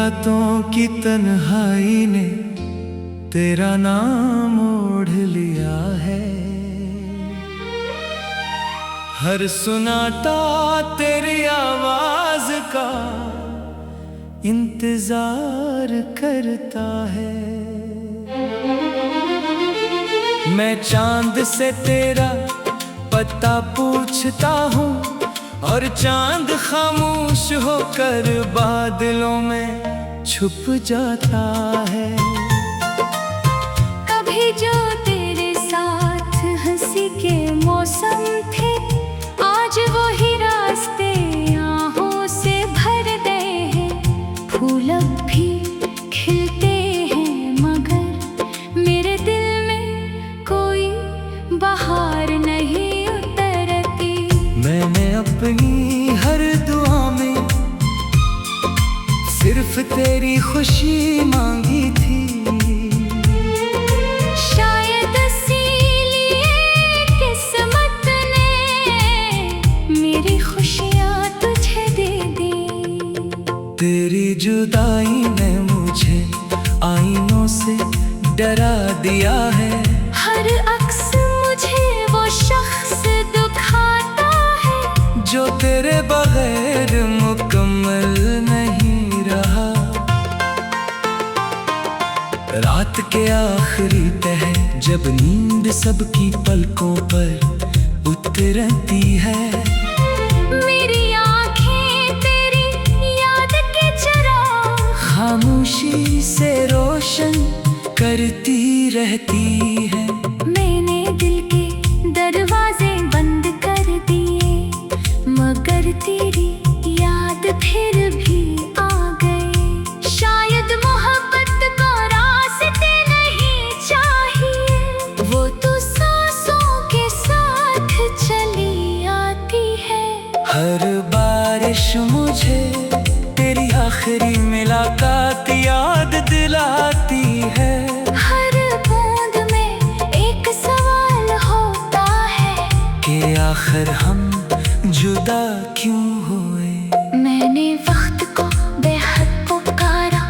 रातों की तन्हाई ने तेरा नाम ओढ़ लिया है। हर सुनाता तेरी आवाज का इंतजार करता है। मैं चांद से तेरा पता पूछता हूँ और चांद खामोश होकर बादलों में छुप जाता है। कभी जो तेरे साथ हंसी के मौसम थे, आज वही रास्ते आहों से भर गए हैं। फूल अब भी खिलते हैं मगर मेरे दिल में कोई बहार नहीं उतरती। मैंने अपनी हर दुआ में सिर्फ तेरी खुशी मांगी थी। शायद इसीलिए किस्मत ने मेरी खुशियाँ तुझे दे दी। तेरी जुदाई ने मुझे आईनों से डरा दिया है। हर अक्स मुझे वो शख्स दुखाता है जो तेरे बगैर मुकम्मल नहीं रहा। रात के आखिरी पहर जब नींद सबकी पलकों पर उतरती है, मेरी आँखें तेरी याद के चिराग खामोशी से रोशन करती रहती है। मैंने दिल के दरवाजे बंद कर दिए मगर तेरी याद फिर भी आ गए। शायद मोहब्बत को रास्ते नहीं चाहिए, वो तो सांसों के साथ चली आती है। हर बारिश मुझे तेरी आखिरी मुलाकात याद दिलाती है। हर बूंद में एक सवाल होता है कि आखिर हम जुदा क्यों हुए। मैंने वक्त को बेहद पुकारा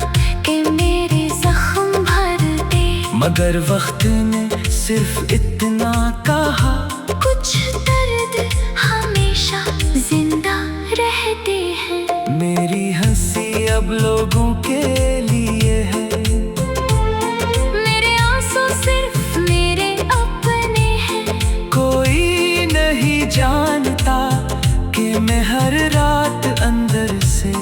कि मेरे जख्म भर दे, मगर वक्त ने सिर्फ इतना कहा, कुछ दर्द हमेशा जिंदा रहते हैं। मेरी हंसी अब लोगों के लिए है। मेरे आंसू सिर्फ मेरे अपने हैं। कोई नहीं जानता कि मैं हर रात अंदर से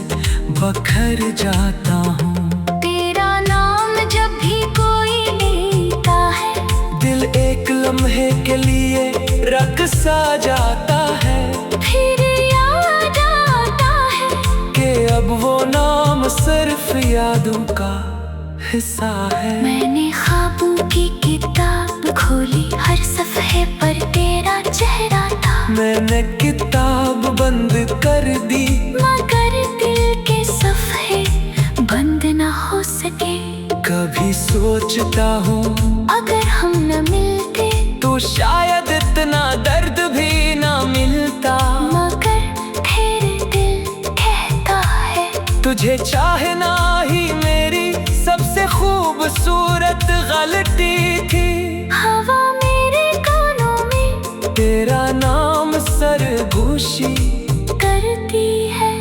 बखर जाता हूँ। तेरा नाम जब भी कोई लेता है, दिल एक लम्हे के लिए रक़्सा जाता है। फिर याद आता है कि अब वो नाम सिर्फ यादों का हिस्सा है। मैंने ख्वाबों की किताब खोली, हर सफ़े पर तेरा चेहरा था। मैंने किताब बंद कर दी मगर दिल के सफ़े बंद न हो सके। कभी सोचता हूँ अगर हम न मिलते तो शायद इतना दर्द भी ना मिलता। मगर फिर दिल कहता है तुझे चाहना ही मेरी सबसे खूबसूरत गलती थी। हवा मेरे कानों में तेरा नाम सरगोशी करती है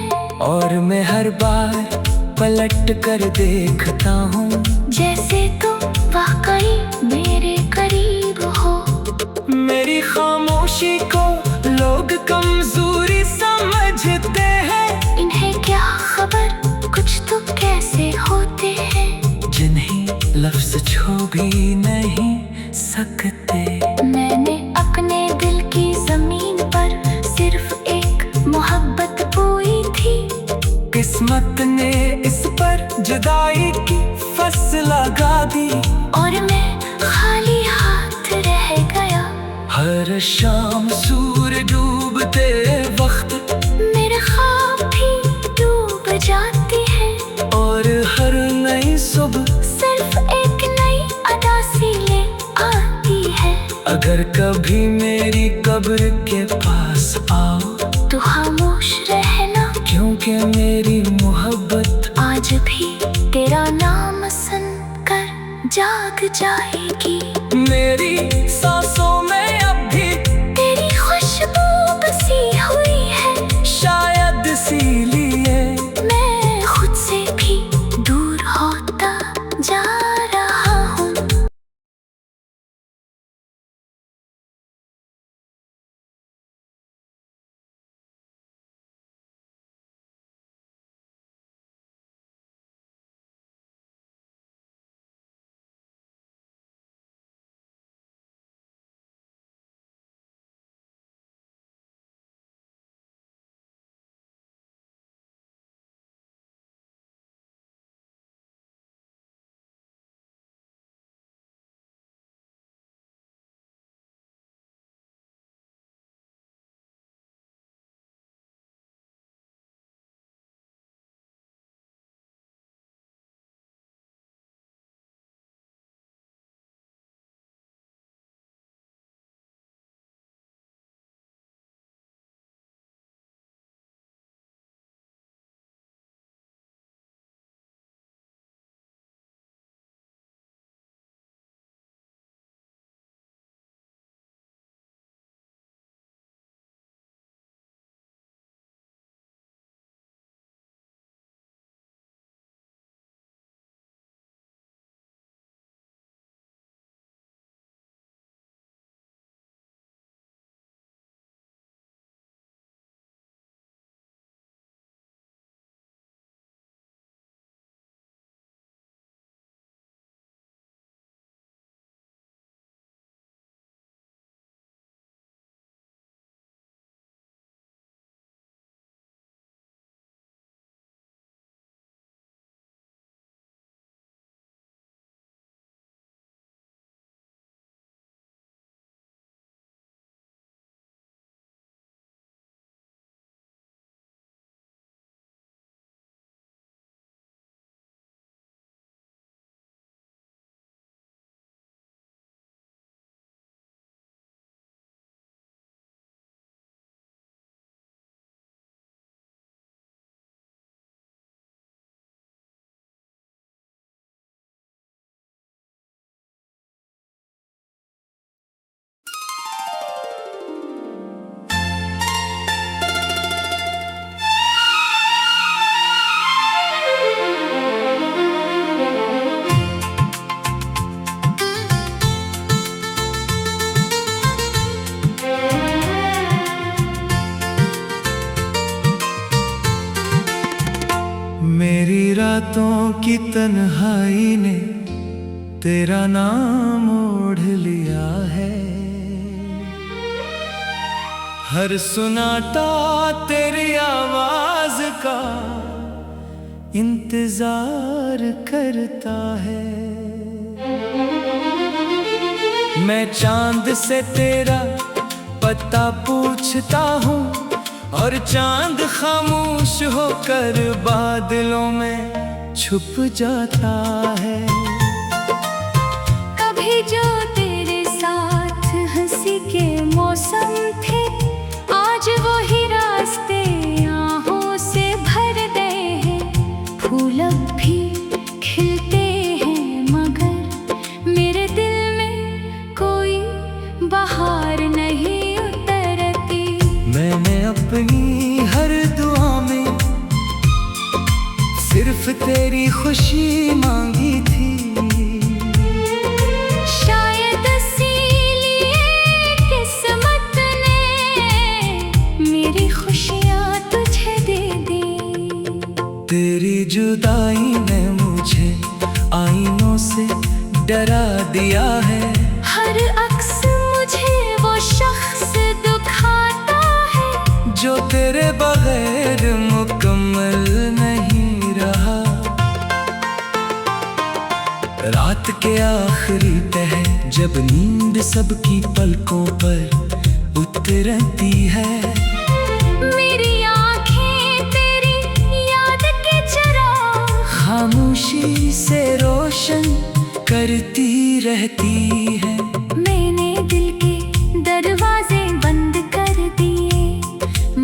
और मैं हर बार पलट कर देखता हूँ जैसे तुम वाकई मेरे करीब हो। मेरी खामोशी को लोग कमजोरी समझते हैं। इन्हें क्या खबर कुछ तो कैसे होते हैं, जिन्हें लफ्ज़ छू भी नहीं सकते। मैंने अपने दिल की जमीन पर सिर्फ एक मोहब्बत बोई थी। किस्मत ने इस पर जुदाई की फसल लगा दी और मैं खाली हाथ रह गया। हर शाम सूरज डूबते वक्त मेरे ख्वाब भी डूब जाती है और हर नई सुबह सिर्फ एक नई अदा सी ले आती है। अगर कभी मेरी कब्र के पास आओ तो खामोश रहना, क्योंकि मेरी मोहब्बत आज भी जाग जाएगी। मेरी सांसों में अब भी तेरी खुशबू बसी हुई है, शायद इसीलिए मैं खुद से भी दूर होता जा रहा हूँ। मेरी रातों की तन्हाई ने तेरा नाम ओढ़ लिया है। हर सुनाता तेरी आवाज का इंतजार करता है। मैं चांद से तेरा पता पूछता हूँ और चांद खामोश होकर बादलों में छुप जाता है। कभी जो तेरे साथ हंसी के मौसम थे, आज वही रास्ते आहों से भर गए हैं। फूल अब भी खिलते हैं मगर मेरे दिल में कोई बहार नहीं उतरती। मैंने अपनी हर दुआ में सिर्फ तेरी खुशी मांगी थी। शायद इसीलिए किस्मत ने मेरी खुशियाँ तुझे दे दी। तेरी जुदाई ने मुझे आईनों से डरा दिया है। हर अक्स मुझे वो शख्स दुखाता है जो तेरे बगैर मुकम्मल नहीं रहा। रात के आखिरी पहर जब नींद सबकी पलकों पर उतरती है, मेरी आँखें तेरी याद के चिराग खामोशी से रोशन करती रहती है। मैंने दिल के दरवाजे बंद कर दिए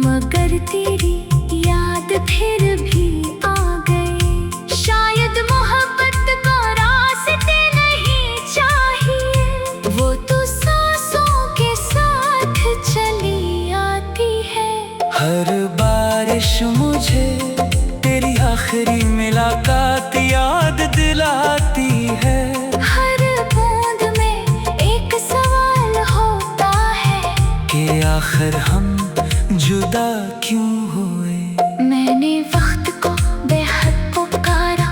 मगर तेरी याद फिर भी आ गए। शायद मोहब्बत को रास्ते नहीं काश मुझे तेरी आखिरी मुलाकात याद दिलाती है। हर बूंद में एक सवाल होता है कि आखिर हम जुदा क्यों हुए। मैंने वक्त को बेहद पुकारा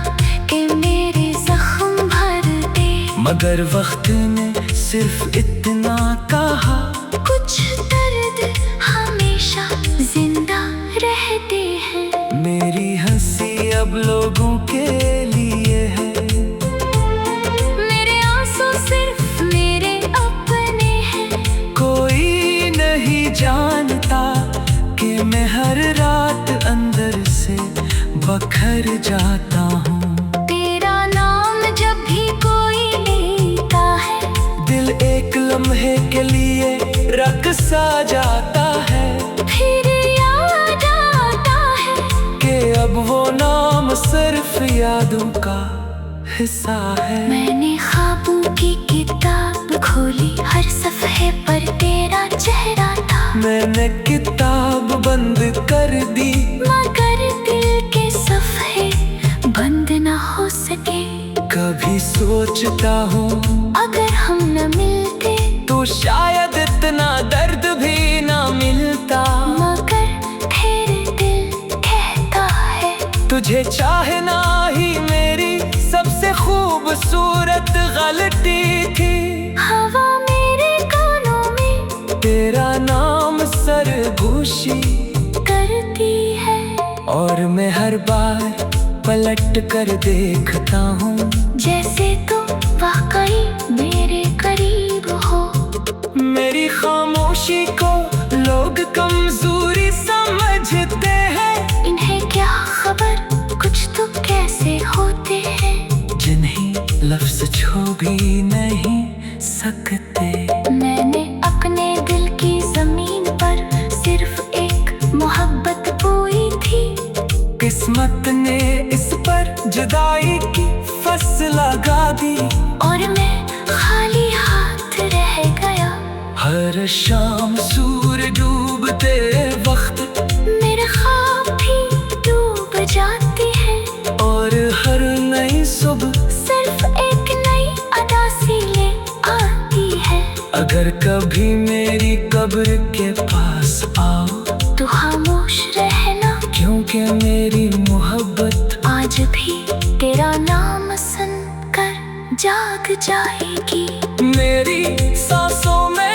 कि मेरे जख्म भर दे, मगर वक्त ने सिर्फ इतना कहा, कुछ दर्द हमेशा जिंदा रहते हैं। मेरी हंसी अब लोगों के लिए है, मेरे आंसू सिर्फ मेरे अपने हैं। कोई नहीं जानता कि मैं हर रात अंदर से बखर जाता हूँ। तेरा नाम जब भी कोई लेता है, दिल एक लम्हे के लिए रक़्सा जाता है। फिर याद आता है कि अब वो नाम सिर्फ यादों का हिस्सा है। मैंने ख्वाबों की किताब खोली, हर सफ़े पर तेरा चेहरा था। मैंने किताब बंद कर दी, मगर दिल के सफ़े बंद न हो सके। कभी सोचता हूँ अगर हम न मिलते तो शायद इतना दर्द भी ना मिलता। मगर फिर दिल कहता है तुझे चाहना ही मेरी सबसे खूबसूरत गलती थी। हवा मेरे कानों में तेरा नाम सरगोशी करती है, और मैं हर बार पलट कर देखता हूँ जैसे तुम वाकई मेरे करीब हो। मेरी खामोशी को लोग कमजोरी समझते हैं, इन्हें क्या खबर कुछ तो कैसे होते हैं, जिन्हें लफ्ज छू भी नहीं सकते। मैंने अपने दिल की जमीन पर सिर्फ एक मोहब्बत बोई थी, किस्मत ने इस पर जुदाई की फसल लगा दी, और मैं खाली हाथ रह गया। हर शाम सूरज डूबते वक्त मेरे ख्वाब भी डूब जाती है, और हर नई सुबह सिर्फ एक नई अदा सी ले आती है। अगर कभी मेरी कब्र के पास आओ तो खामोश रहना, क्योंकि मेरी मोहब्बत आज भी तेरा नाम सुनकर जाग जाएगी। मेरी सांसों में